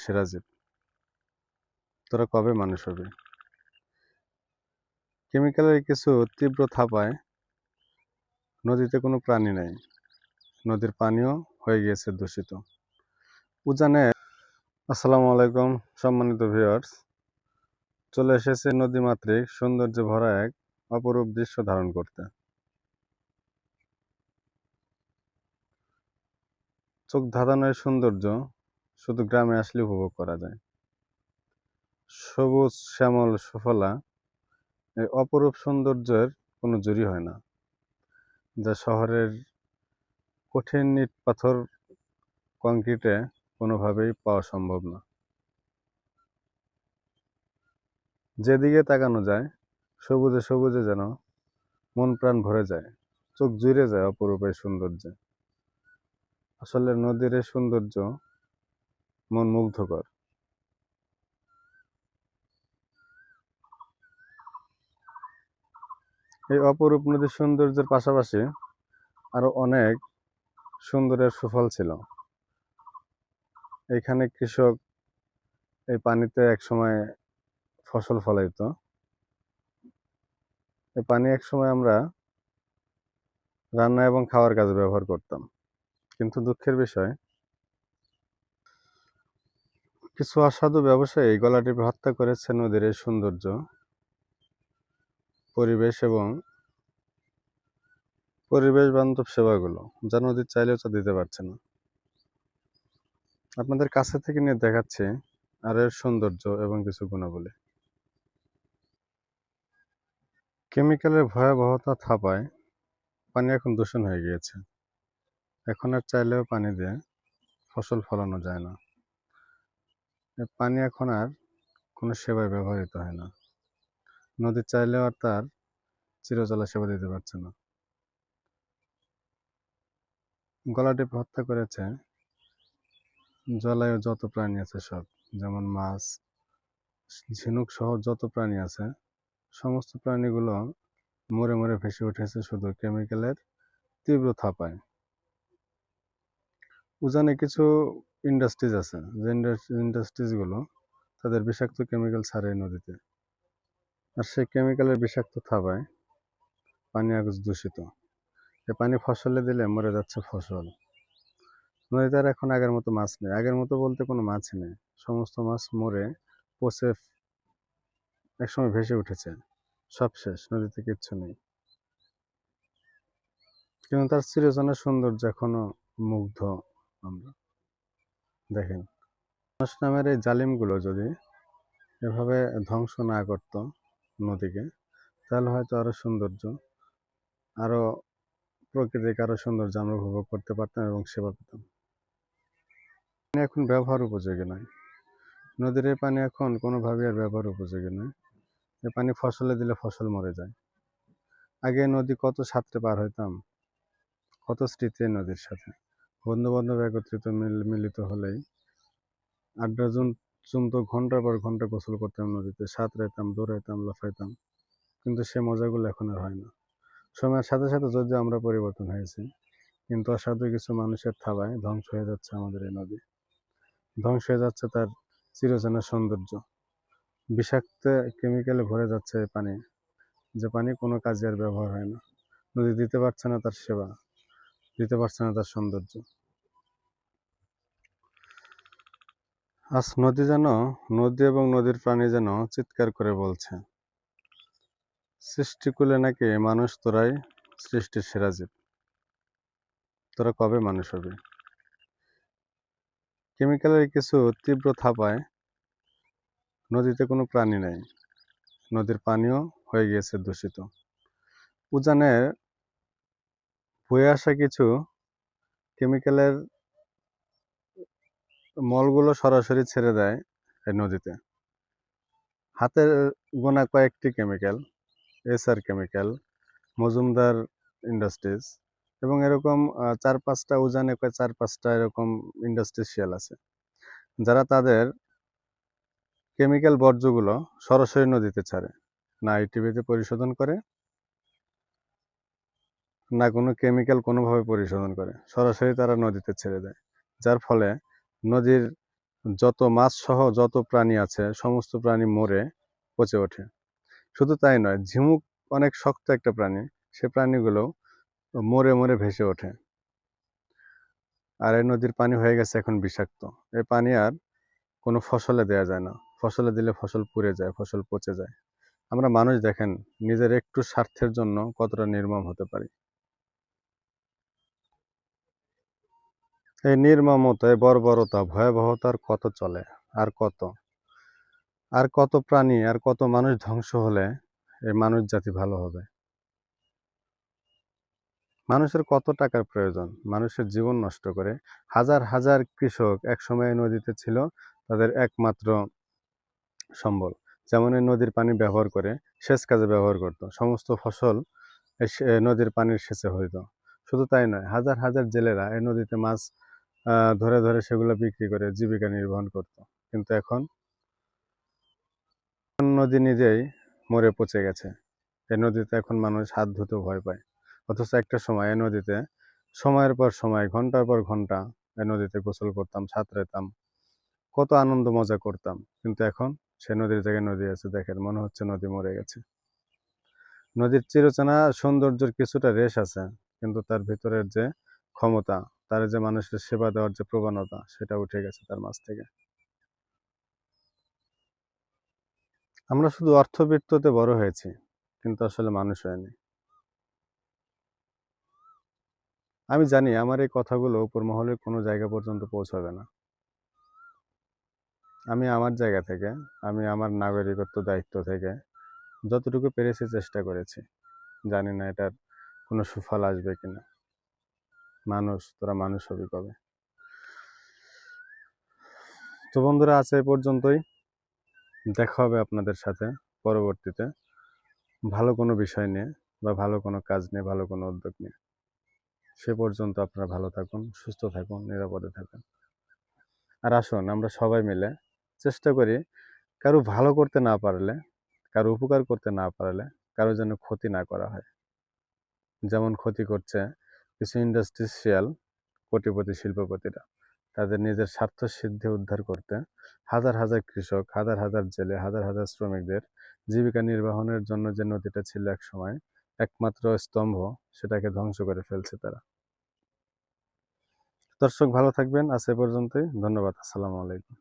সেরা জীব, তোরা কবে মানুষ হবি? কেমিক্যালের কিছু তীব্র থাবায় নদীতে কোনো প্রাণী নেই, নদীর পানিও হয়ে গিয়েছে দূষিত। উজানে আসসালামু আলাইকুম সম্মানিত ভিউয়ার্স, চলে এসেছে নদীমাতৃক সৌন্দর্যে ভরা এক অপরূপ দৃশ্য ধারণ করতে। চোখ ধাঁধানো এই সৌন্দর্য শুধু গ্রামে আসলে উপভোগ করা যায়। সবুজ শ্যামল সুফলা এই অপরূপ সৌন্দর্যের কোনো জুড়ি হয় না, যা শহরের কঠিন ইট পাথর কংক্রিটে কোনোভাবেই পাওয়া সম্ভব না। যেদিকে তাকানো যায় সবুজে সবুজে যেন মন প্রাণ ভরে যায়, চোখ জুড়ে যায় অপরূপ এই সৌন্দর্যে। আসলে নদীর এই সৌন্দর্য মন মুগ্ধকর। এই অপরূপ নদীর সৌন্দর্যের পাশাপাশি আরো অনেক সুন্দরের সুফল ছিল। এখানে কৃষক এই পানিতে একসময় ফসল ফলাইতো। এই পানি একসময় আমরা রান্না এবং খাওয়ার কাজে ব্যবহার করতাম, কিন্তু দুঃখের বিষয় কিছু অসাধু ব্যবসায়ী গলা টিপে হত্যা করেছে নদীর এই সৌন্দর্য, পরিবেশ বান্ধব সেবাগুলো, যা নদী চাইলেও তা দিতে পারছে না। আপনাদের কাছে থেকে নিয়ে দেখাচ্ছি আর এর সৌন্দর্য এবং কিছু গুণাবলী। কেমিক্যালের ভয়াবহতা থাবায় পানি এখন দূষণ হয়ে গিয়েছে। এখন আর চাইলেও পানি দিয়ে ফসল ফলানো যায় না। এই পানি এখন আর কোনো সেবায় ব্যবহৃত হয় না। নদী চাইলেও আর তার চিরচলা সেবা দিতে পারছে না। গলা টিপে হত্যা করেছে জলায়ু যত প্রাণী আছে সব, যেমন মাছ, ঝিনুক সহ যত প্রাণী আছে, সমস্ত প্রাণীগুলো মরে মরে ভেসে উঠেছে শুধু কেমিক্যালের তীব্র থাপায়। উজানে কিছু ইন্ডাস্ট্রিজ আছে, যে ইন্ডাস্ট্রিজগুলো তাদের বিষাক্ত কেমিক্যাল ছাড়ে নদীতে, আর সেই কেমিক্যালের বিষাক্ত থাবায় পানি আজ দূষিত। এই পানি ফসলে দিলে মরে যাচ্ছে ফসল। নদীতে আর এখন আগের মতো মাছ নেই, আগের মতো বলতে কোনো মাছই নেই। সমস্ত মাছ মরে পচে একসময় ভেসে উঠেছে, সব শেষ, নদীতে কিচ্ছু নেই। কিন্তু তার চিরচেনা সৌন্দর্য এখনো মুগ্ধ আমরা। দেখেন, মানুষ নামের এই জালিমগুলো যদি এভাবে ধ্বংস না করতো নদীকে, তাহলে হয়তো আরো সৌন্দর্য, আরো প্রাকৃতিক আরো সৌন্দর্য আমরা উপভোগ করতে পারতাম এবং সেবা পেতাম। পানি এখন ব্যবহার উপযোগী নয়, নদীর এই পানি এখন কোনোভাবেই আর ব্যবহার উপযোগী নয়। এই পানি ফসলে দিলে ফসল মরে যায়। আগে নদী কত সাঁতরে পার হইতাম, কত স্মৃতি নদীর সাথে। বন্ধু বান্ধব একত্রিত মিলিত হলেই আড্ডা জমতো, ঘন্টার পর ঘন্টা গোসল করতাম নদীতে, সাঁতরাইতাম, দৌড়াইতাম, লাফাইতাম। কিন্তু সে মজাগুলো এখন আর হয় না। সময়ের সাথে সাথে যদিও আমরা পরিবর্তন হয়েছি, কিন্তু অসাধু কিছু মানুষের থাবায় ধ্বংস হয়ে যাচ্ছে আমাদের এই নদী, ধ্বংস হয়ে যাচ্ছে তার চিরচেনা সৌন্দর্য। বিষাক্ত কেমিক্যালে ভরে যাচ্ছে পানি, যে পানি কোনো কাজে আর ব্যবহার হয় না। নদী দিতে পারছে না তার সেবা, দিতে পারছে না তার সৌন্দর্য। আজ নদী এবং নদীর প্রাণী যেন চিৎকার করে বলছে, সৃষ্টিকুলে নাকি মানুষ তোরাই সৃষ্টির সেরা জীব, তোরা কবে মানুষ হবি? কেমিক্যালের কিছু তীব্র থাবায় নদীতে কোনো প্রাণী নেই, নদীর পানিও হয়ে গিয়েছে দূষিত। উজানে বয়ে আসা কিছু কেমিক্যালের মলগুলো সরাসরি ছেড়ে দেয় এই নদীতে। হাতের গোনা কয়েকটি chemical, SR chemical, Majumdar industries, এবং এরকম চার পাঁচটা উজানে চার পাঁচটা এরকম ইন্ডাস্ট্রিয়াল আছে, যারা তাদের কেমিক্যাল বর্জ্যগুলো সরাসরি নদীতে ছাড়ে। না আইটিভিতে পরিশোধন করে, না কোনো কেমিক্যাল কোনোভাবে পরিশোধন করে, সরাসরি তারা নদীতে ছেড়ে দেয়। যার ফলে নদীর যত মাছ সহ যত প্রাণী আছে সমস্ত প্রাণী মরে পচে ওঠে। শুধু তাই নয়, ঝিনুক অনেক শক্ত একটা প্রাণী, সে প্রাণীগুলো মরে মরে ভেসে ওঠে। আর এই নদীর পানি হয়ে গেছে এখন বিষাক্ত। এই পানি আর কোনো ফসলে দেয়া যায় না। ফসলে দিলে ফসল পুড়ে যায়, ফসল পচে যায়। আমরা মানুষ দেখেন নিজের একটু স্বার্থের জন্য কতটা নির্মম হতে পারি। এই নির্মমতা, এই বর্বরতা, ভয়াবহতা আর কত চলে? আর কত? আর কত প্রাণী আর কত মানুষ ধ্বংস হলে এই মানুষ জাতি ভালো হবে? মানুষের কত টাকার প্রয়োজন মানুষের জীবন নষ্ট করে? হাজার হাজার কৃষক একসময় এই নদীতে ছিল তাদের একমাত্র সম্বল। যেমন এই নদীর পানি ব্যবহার করে সেচ কাজে ব্যবহার করত, সমস্ত ফসল নদীর পানির সেচে হইতো। শুধু তাই নয়, হাজার হাজার জেলেরা এই নদীতে মাছ ধরে ধরে সেগুলো বিক্রি করে জীবিকা নির্বাহ করত। কিন্তু এখন নদী নিজেই মরে পচে গেছে। এই নদীতে এখন মানুষ হাত ধুতেও ভয় পায়। অথচ একটা সময় এই নদীতে সময়ের পর সময়, ঘন্টার পর ঘন্টা এই নদীতে গোসল করতাম, সাঁতরাতাম, কত আনন্দ মজা করতাম। কিন্তু এখন সে নদীর জায়গায় নদী আছে, দেখেন মনে হচ্ছে নদী মরে গেছে। নদীর চিরচেনা সৌন্দর্যের কিছুটা রেশ আছে, কিন্তু তার ভিতরের যে ক্ষমতা, তার যে মানুষের সেবা দেওয়ার যে প্রবণতা, সেটা উঠে গেছে তার মাঝ থেকে। আমরা শুধু অর্থবৃত্ততে বড় হয়েছি, কিন্তু আসলে মানুষ হয়নি। আমি জানি আমার এই কথাগুলো উপর মহলের কোনো জায়গা পর্যন্ত পৌঁছাবে না। আমি আমার জায়গা থেকে, আমি আমার নাগরিকত্ব দায়িত্ব থেকে যতটুকু পেরেছি চেষ্টা করেছি। জানি না এটার কোনো সুফল আসবে কিনা। মানুষ, তোরা মানুষ হবি কবে? তো বন্ধুরা, আজ এই পর্যন্তই। দেখা হবে আপনাদের সাথে পরবর্তীতে ভালো কোনো বিষয় নিয়ে, বা ভালো কোনো কাজ নিয়ে, ভালো কোনো উদ্যোগ নিয়ে। সে পর্যন্ত আপনারা ভালো থাকুন, সুস্থ থাকুন, নিরাপদে থাকুন। আর আসুন আমরা সবাই মিলে চেষ্টা করি কারো ভালো করতে না পারলে, কারো উপকার করতে না পারলে, কারো যেন ক্ষতি না করা হয়। যেমন ক্ষতি করছে কিছু ইন্ডাস্ট্রিয়াল কোটিপতি শিল্পপতিরা, তাদের নিজের স্বার্থ সিদ্ধি উদ্ধার করতে হাজার হাজার কৃষক, হাজার হাজার জেলে, হাজার হাজার শ্রমিকদের জীবিকা নির্বাহনের জন্য যে নদীটা ছিল এক সময় একমাত্র স্তম্ভ, সেটাকে ধ্বংস করে ফেলছে তারা। দর্শক ভালো থাকবেন, আজ এ পর্যন্তই। ধন্যবাদ। আসসালামু আলাইকুম।